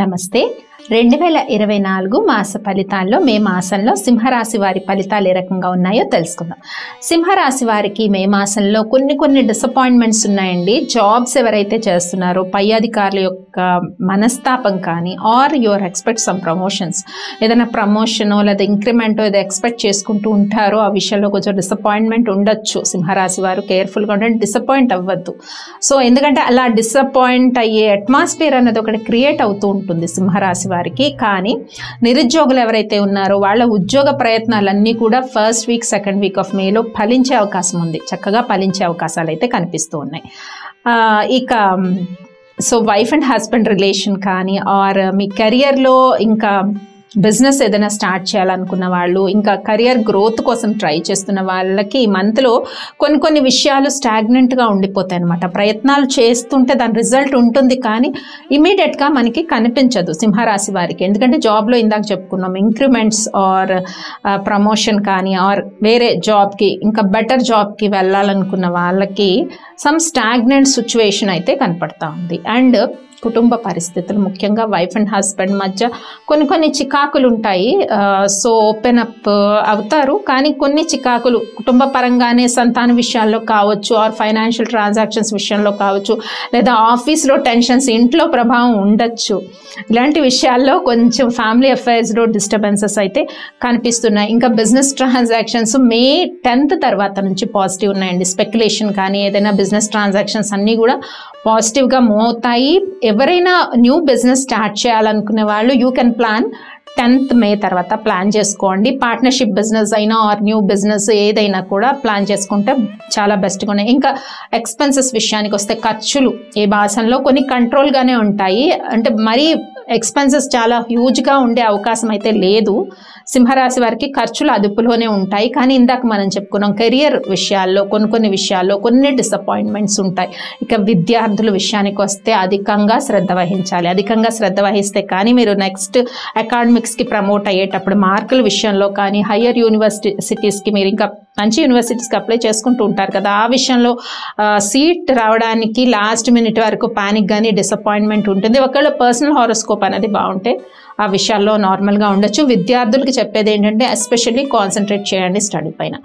నమస్తే 2024 మాస ఫలితాల్లో మే మాసంలో సింహరాశి వారి ఫలితాలు ఏ రకంగా ఉన్నాయో తెలుసుకుందాం. సింహరాశి వారికి మే మాసంలో కొన్ని డిసప్పాయింట్మెంట్స్ ఉన్నాయండి. జాబ్స్ ఎవరైతే చేస్తున్నారో పై అధికారుల యొక్క మనస్తాపం కానీ are your expect some promotions, ఏదైనా ప్రమోషనో లేదా ఇంక్రిమెంటో ఏదో ఎక్స్పెక్ట్ చేసుకుంటూ ఉంటారో ఆ విషయంలో కొంచెం డిసప్పాయింట్మెంట్ ఉండొచ్చు. సింహరాశి వారు కేర్ఫుల్గా ఉండండి, డిసప్పాయింట్ అవ్వద్దు. సో ఎందుకంటే అలా డిసప్పాయింట్ అయ్యే అట్మాస్ఫియర్ అనేది ఒకటి క్రియేట్ అవుతూ ఉంటుంది సింహరాశి వారికి. కానీ నిరుద్యోగులు ఎవరైతే ఉన్నారో వాళ్ళ ఉద్యోగ ప్రయత్నాలన్నీ కూడా first week second week off మేలో ఫలించే అవకాశం ఉంది. చక్కగా ఫలించే అవకాశాలు అయితే కనిపిస్తూ ఉన్నాయి. ఇక so wife and husband relation కానీ ఆర్ మీ కెరియర్లో ఇంకా బిజినెస్ ఏదైనా స్టార్ట్ చేయాలనుకున్న వాళ్ళు, ఇంకా కెరియర్ గ్రోత్ కోసం ట్రై చేస్తున్న వాళ్ళకి ఈ మంత్లో కొన్ని విషయాలు స్టాగ్నెంట్గా ఉండిపోతాయి అన్నమాట. ప్రయత్నాలు చేస్తుంటే దాని రిజల్ట్ ఉంటుంది కానీ ఇమీడియట్గా మనకి కనిపించదు సింహరాశి వారికి. ఎందుకంటే జాబ్లో ఇందాక చెప్పుకున్నాం ఇంక్రిమెంట్స్ ఆర్ ప్రమోషన్ కానీ ఆర్ వేరే జాబ్కి ఇంకా బెటర్ జాబ్కి వెళ్ళాలనుకున్న వాళ్ళకి సమ్ స్టాగ్నెంట్ సిచ్యువేషన్ అయితే కనపడతా ఉంది. అండ్ కుటుంబ పరిస్థితులు ముఖ్యంగా వైఫ్ అండ్ హస్బెండ్ మధ్య కొన్ని చికాకులు ఉంటాయి. సో ఓపెన్ అప్ అవుతారు కానీ కొన్ని చికాకులు కుటుంబ పరంగానే సంతాన విషయాల్లో కావచ్చు ఆర్ ఫైనాన్షియల్ ట్రాన్సాక్షన్స్ విషయంలో కావచ్చు లేదా ఆఫీస్లో టెన్షన్స్, ఇంట్లో ప్రభావం ఉండొచ్చు. ఇలాంటి విషయాల్లో కొంచెం ఫ్యామిలీ అఫైర్స్లో డిస్టర్బెన్సెస్ అయితే కనిపిస్తున్నాయి. ఇంకా బిజినెస్ ట్రాన్సాక్షన్స్ మే 10th తర్వాత నుంచి పాజిటివ్ ఉన్నాయండి. స్పెక్యులేషన్ కానీ ఏదైనా బిజినెస్ ట్రాన్సాక్షన్స్ అన్నీ కూడా పాజిటివ్గా మూవ్ అవుతాయి. ఎవరైనా న్యూ బిజినెస్ స్టార్ట్ చేయాలనుకునే వాళ్ళు యూ కెన్ ప్లాన్ 10th మే తర్వాత ప్లాన్ చేసుకోండి. పార్ట్నర్షిప్ బిజినెస్ అయినా ఆర్ న్యూ బిజినెస్ ఏదైనా కూడా ప్లాన్ చేసుకుంటే చాలా బెస్ట్గా ఉన్నాయి. ఇంకా ఎక్స్పెన్సెస్ విషయానికి వస్తే ఖర్చులు ఈ మాసంలో కొన్ని కంట్రోల్గానే ఉంటాయి. అంటే మరీ ఎక్స్పెన్సెస్ చాలా హ్యూజ్గా ఉండే అవకాశం అయితే లేదు. సింహరాశి వారికి ఖర్చులు అదుపులోనే ఉంటాయి. కానీ ఇందాక మనం చెప్పుకున్నాం కెరియర్ విషయాల్లో కొన్ని విషయాల్లో కొన్ని డిసప్పాయింట్మెంట్స్ ఉంటాయి. ఇక విద్యార్థుల విషయానికి వస్తే అధికంగా శ్రద్ధ వహించాలి. అధికంగా శ్రద్ధ వహిస్తే కానీ మీరు నెక్స్ట్ అకాడమిక్స్కి ప్రమోట్ అయ్యేటప్పుడు మార్కుల విషయంలో కానీ హయ్యర్ యూనివర్సిటీస్కి మీరు ఇంకా మంచి యూనివర్సిటీస్కి అప్లై చేసుకుంటూ ఉంటారు కదా, ఆ విషయంలో సీట్ రావడానికి లాస్ట్ మినిట్ వరకు ప్యానిక్ కానీ డిసప్పాయింట్మెంట్ ఉంటుంది. ఒకవేళ పర్సనల్ హారోస్కోప్ అనేది బాగుంటే ఆ విషయాల్లో నార్మల్గా ఉండొచ్చు. విద్యార్థులకి చెప్పేది ఏంటంటే ఎస్పెషల్లీ కాన్సన్ట్రేట్ చేయండి స్టడీ పైన.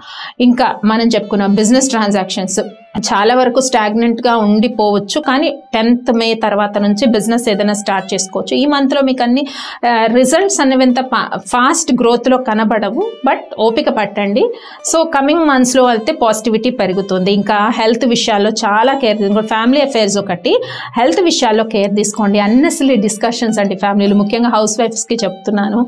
ఇంకా మనం చెప్పుకున్నాం బిజినెస్ ట్రాన్సాక్షన్స్ చాలా వరకు స్టాగ్నెంట్గా ఉండిపోవచ్చు కానీ 10th మే తర్వాత నుంచి బిజినెస్ ఏదైనా స్టార్ట్ చేసుకోవచ్చు. ఈ మంత్లో మీకు అన్ని రిజల్ట్స్ అనేవి ఎంత ఫాస్ట్ గ్రోత్లో కనబడవు, బట్ ఓపిక పట్టండి. సో కమింగ్ మంత్స్లో అయితే పాజిటివిటీ పెరుగుతుంది. ఇంకా హెల్త్ విషయాల్లో చాలా కేర్ తీసుకోండి. ఫ్యామిలీ అఫైర్స్ ఒకటి, హెల్త్ విషయాల్లో కేర్ తీసుకోండి. అన్నెసరీ డిస్కషన్స్ అండి ఫ్యామిలీలో, ముఖ్యంగా హౌస్ వైఫ్స్కి చెప్తున్నాను,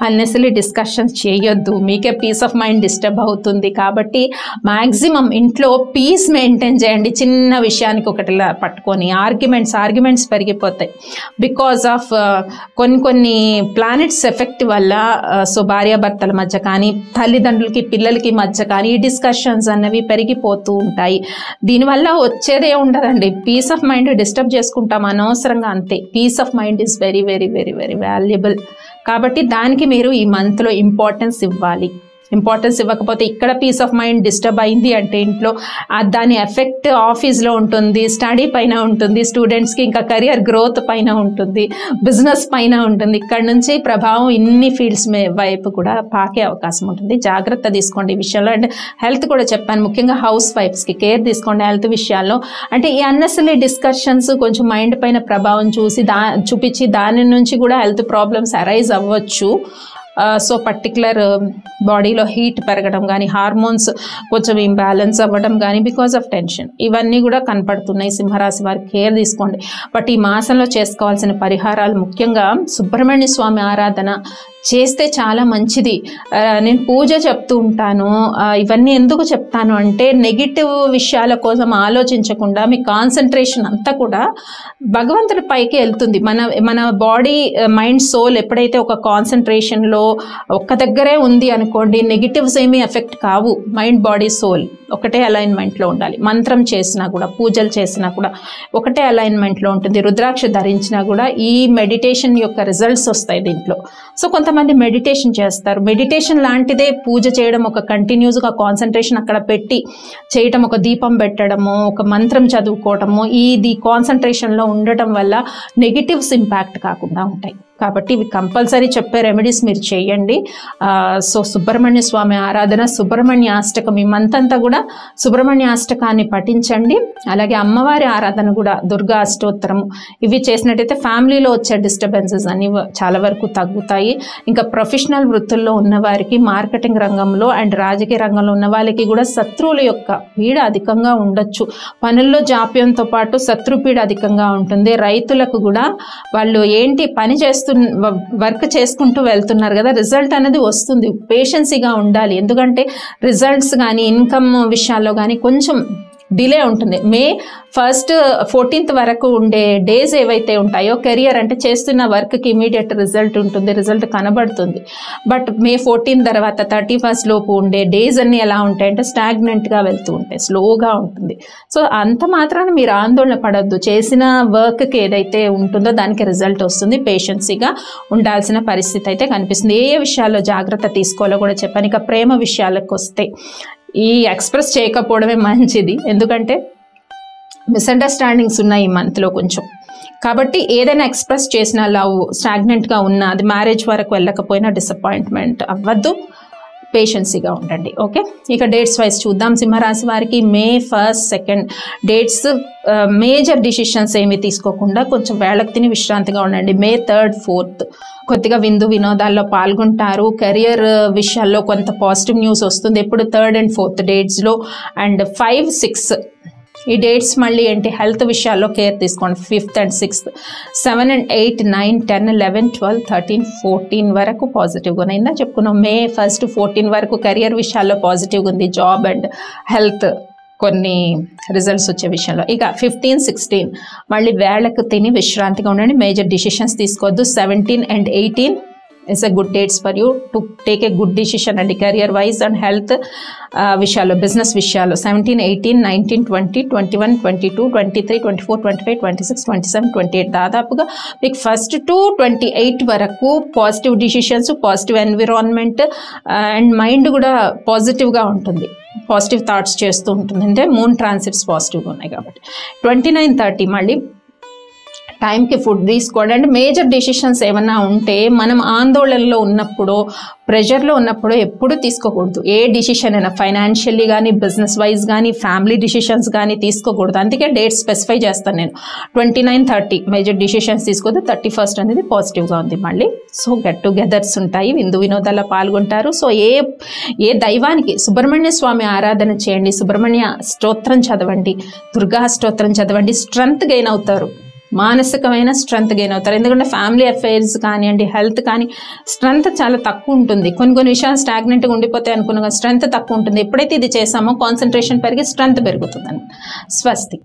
అన్నెసరీ డిస్కషన్స్ చేయొద్దు. మీకే పీస్ ఆఫ్ మైండ్ డిస్టర్బ్ అవుతుంది. కాబట్టి మ్యాక్సిమం ఇంట్లో పీస్ మెయింటైన్ చేయండి. చిన్న విషయానికి ఒకటిలా పట్టుకొని ఆర్గ్యుమెంట్స్ పెరిగిపోతాయి బికాజ్ ఆఫ్ కొన్ని ప్లానెట్స్ ఎఫెక్ట్ వల్ల. సో భార్యాభర్తల మధ్య కానీ తల్లిదండ్రులకి పిల్లలకి మధ్య కానీ ఈ డిస్కషన్స్ అన్నవి పెరిగిపోతూ ఉంటాయి. దీనివల్ల వచ్చేదే ఉండదండి, పీస్ ఆఫ్ మైండ్ డిస్టర్బ్ చేసుకుంటాం అనవసరంగా, అంతే. Peace of mind is very very very very valuable. కాబట్టి దానికి మీరు ఈ మంత్లో ఇంపార్టెన్స్ ఇవ్వాలి. ఇంపార్టెన్స్ ఇవ్వకపోతే ఇక్కడ పీస్ ఆఫ్ మైండ్ డిస్టర్బ్ అయింది అంటే ఇంట్లో దాని ఎఫెక్ట్ ఆఫీస్లో ఉంటుంది, స్టడీ పైన ఉంటుంది, స్టూడెంట్స్కి ఇంకా కెరియర్ గ్రోత్ పైన ఉంటుంది, బిజినెస్ పైన ఉంటుంది. ఇక్కడ నుంచి ప్రభావం ఇన్ని ఫీల్డ్స్ వైపు కూడా పాకే అవకాశం ఉంటుంది. జాగ్రత్త తీసుకోండి ఈ విషయంలో. అండ్ హెల్త్ కూడా చెప్పాను, ముఖ్యంగా హౌస్ వైఫ్స్కి కేర్ తీసుకోండి హెల్త్ విషయాల్లో. అంటే ఈ అన్నెసరీ డిస్కషన్స్ కొంచెం మైండ్ పైన ప్రభావం చూపించి దాని నుంచి కూడా హెల్త్ ప్రాబ్లమ్స్ అరైజ్ అవ్వచ్చు. సో పర్టికులర్ బాడీలో హీట్ పెరగడం కానీ హార్మోన్స్ కొంచెం ఇంబ్యాలెన్స్ అవ్వడం కానీ బికాజ్ ఆఫ్ టెన్షన్, ఇవన్నీ కూడా కనపడుతున్నాయి. సింహరాశి వారి కేర్ తీసుకోండి. బట్ ఈ మాసంలో చేసుకోవాల్సిన పరిహారాలు ముఖ్యంగా సుబ్రహ్మణ్య స్వామి ఆరాధన చేస్తే చాలా మంచిది. నేను పూజ చెప్తూ ఉంటాను. ఇవన్నీ ఎందుకు చెప్తాను అంటే నెగిటివ్ విషయాల కోసం ఆలోచించకుండా మీ కాన్సన్ట్రేషన్ అంతా కూడా భగవంతుడి పైకి వెళ్తుంది. మన బాడీ మైండ్ సోల్ ఎప్పుడైతే ఒక కాన్సన్ట్రేషన్లో ఒక్క దగ్గరే ఉంది అనుకోండి, నెగిటివ్స్ ఏమీ ఎఫెక్ట్ కావు మైండ్ బాడీ సోల్. ఒకటే అలైన్మెంట్లో ఉండాలి. మంత్రం చేసినా కూడా, పూజలు చేసినా కూడా ఒకటే అలైన్మెంట్లో ఉంటుంది. రుద్రాక్ష ధరించినా కూడా ఈ మెడిటేషన్ యొక్క రిజల్ట్స్ వస్తాయి దీంట్లో. సో కొంతమంది మెడిటేషన్ చేస్తారు, మెడిటేషన్ లాంటిదే పూజ చేయడం, ఒక కంటిన్యూస్గా కాన్సన్ట్రేషన్ అక్కడ పెట్టి చేయటం, ఒక దీపం పెట్టడము, ఒక మంత్రం చదువుకోవటము, ఇది కాన్సన్ట్రేషన్లో ఉండటం వల్ల నెగిటివ్స్ ఇంపాక్ట్ కాకుండా ఉంటాయి. కాబట్టి ఇవి కంపల్సరీ చెప్పే రెమెడీస్ మీరు చేయండి. సో సుబ్రహ్మణ్య స్వామి ఆరాధన, సుబ్రహ్మణ్యాష్టకం, ఈ మంత్ అంతా కూడా సుబ్రహ్మణ్యాష్టకాన్ని పఠించండి. అలాగే అమ్మవారి ఆరాధన కూడా, దుర్గా అష్టోత్తరము, ఇవి చేసినట్టయితే ఫ్యామిలీలో వచ్చే డిస్టర్బెన్సెస్ అన్ని చాలా వరకు తగ్గుతాయి. ఇంకా ప్రొఫెషనల్ వృత్తుల్లో ఉన్నవారికి, మార్కెటింగ్ రంగంలో అండ్ రాజకీయ రంగంలో ఉన్న వాళ్ళకి కూడా శత్రువుల యొక్క పీడ అధికంగా ఉండొచ్చు. పనుల్లో జాప్యంతో పాటు శత్రుపీడ అధికంగా ఉంటుంది. రైతులకు కూడా వాళ్ళు ఏంటి పని వర్క్ చేసుకుంటూ వెళ్తున్నారు కదా, రిజల్ట్ అనేది వస్తుంది. పేషెన్సీగా ఉండాలి. ఎందుకంటే రిజల్ట్స్ కానీ ఇన్కమ్ విషయాల్లో కానీ కొంచెం డిలే ఉంటుంది. మే 1st 14th వరకు ఉండే డేస్ ఏవైతే ఉంటాయో, కెరియర్ అంటే చేస్తున్న వర్క్కి ఇమీడియట్ రిజల్ట్ ఉంటుంది, రిజల్ట్ కనబడుతుంది. బట్ మే 14 తర్వాత 31st లోపు ఉండే డేస్ అన్నీ ఎలా ఉంటాయంటే స్టాగ్నెంట్గా వెళ్తూ ఉంటాయి, స్లోగా ఉంటుంది. సో అంత మాత్రాన మీరు ఆందోళన పడద్దు. చేసిన వర్క్కి ఏదైతే ఉంటుందో దానికి రిజల్ట్ వస్తుంది. పేషెన్సీగా ఉండాల్సిన పరిస్థితి అయితే కనిపిస్తుంది. ఏ విషయాల్లో జాగ్రత్త తీసుకోవాలో కూడా చెప్పాను. ఇక ప్రేమ విషయాలకు వస్తే ఈ ఎక్స్ప్రెస్ చేయకపోవడమే మంచిది. ఎందుకంటే మిస్అండర్స్టాండింగ్స్ ఉన్నాయి ఈ మంత్లో కొంచెం. కాబట్టి ఏదైనా ఎక్స్ప్రెస్ చేసిన లవ్ స్టాగ్నెంట్గా ఉన్నా, అది మ్యారేజ్ వరకు వెళ్ళకపోయినా డిసప్పాయింట్మెంట్ అవ్వద్దు. పేషెన్సీగా ఉండండి. ఓకే, ఇక డేట్స్ వైజ్ చూద్దాం. సింహరాశి వారికి మే 1st 2nd dates major decisions ఏమి తీసుకోకుండా కొంచెం వేళకు తిని విశ్రాంతిగా ఉండండి. మే 3rd 4th కొద్దిగా విందు వినోదాల్లో పాల్గొంటారు. కెరియర్ విషయాల్లో కొంత పాజిటివ్ న్యూస్ వస్తుంది ఎప్పుడు 3rd and 4th డేట్స్లో. అండ్ 5, 6 ఈ డేట్స్ మళ్ళీ ఏంటి, హెల్త్ విషయాల్లో కేర్ తీసుకోండి. 5th and 6th 7 and 8 9 10 11 12 13 14 వరకు పాజిటివ్గా ఉందా చెప్పుకున్నాం. మే 1st 14 వరకు కెరియర్ విషయాల్లో పాజిటివ్గా ఉంది. జాబ్ అండ్ హెల్త్ కొన్ని రిజల్ట్స్ వచ్చే విషయంలో. ఇక 15 16 మళ్ళీ వేళకు తిని విశ్రాంతిగా ఉండండి. మేజర్ డిసిషన్స్ తీసుకోవద్దు. 17 and 18 is a good dates for you to take a good decision and career wise and health విషయాల్లో, బిజినెస్ విషయాల్లో. 17 18 19 20 21 22 23 24 25 26 27 28 దాదాపుగా మీకు 1st to 28 వరకు positive decisions, positive environment and mind కూడా పాజిటివ్గా ఉంటుంది, పాజిటివ్ థాట్స్ చేస్తూ ఉంటుంది. అంటే మూన్ ట్రాన్సిట్స్ పాజిటివ్గా ఉన్నాయి కాబట్టి 29 30 మళ్ళీ టైంకి ఫుడ్ తీసుకోండి. అండ్ మేజర్ డెసిషన్స్ ఏమన్నా ఉంటే మనం ఆందోళనలో ఉన్నప్పుడు, ప్రెషర్లో ఉన్నప్పుడు ఎప్పుడు తీసుకోకూడదు. ఏ డిసిషన్ అయినా ఫైనాన్షియల్లీ కానీ, బిజినెస్ వైజ్ కానీ, ఫ్యామిలీ డిసిషన్స్ కానీ తీసుకోకూడదు. అందుకే డేట్ స్పెసిఫై చేస్తాను నేను. 29 30 మేజర్ డిసిషన్స్ తీసుకోవద్దు. 31st అనేది పాజిటివ్గా ఉంది మళ్ళీ. సో గెట్ టుగెదర్స్ ఉంటాయి, విందు వినోదాల్లో పాల్గొంటారు. సో ఏ దైవానికి సుబ్రహ్మణ్య స్వామి ఆరాధన చేయండి, సుబ్రహ్మణ్య స్తోత్రం చదవండి, దుర్గా స్తోత్రం చదవండి. స్ట్రెంగ్త్ గెయిన్ అవుతారు, మానసికమైన స్ట్రెంగ్త్ గెయిన్ అవుతారు. ఎందుకంటే ఫ్యామిలీ అఫైర్స్ కానివ్వండి, హెల్త్ కానీ స్ట్రెంగ్త్ చాలా తక్కువ ఉంటుంది. కొన్ని విషయాలు స్టాగ్నెంట్గా ఉండిపోతాయి అనుకున్నా, స్ట్రెంగ్త్ తక్కువ ఉంటుంది. ఎప్పుడైతే ఇది చేసామో కాన్సన్ట్రేషన్ పెరిగి స్ట్రెంగ్త్ పెరుగుతుందని. స్వస్తి.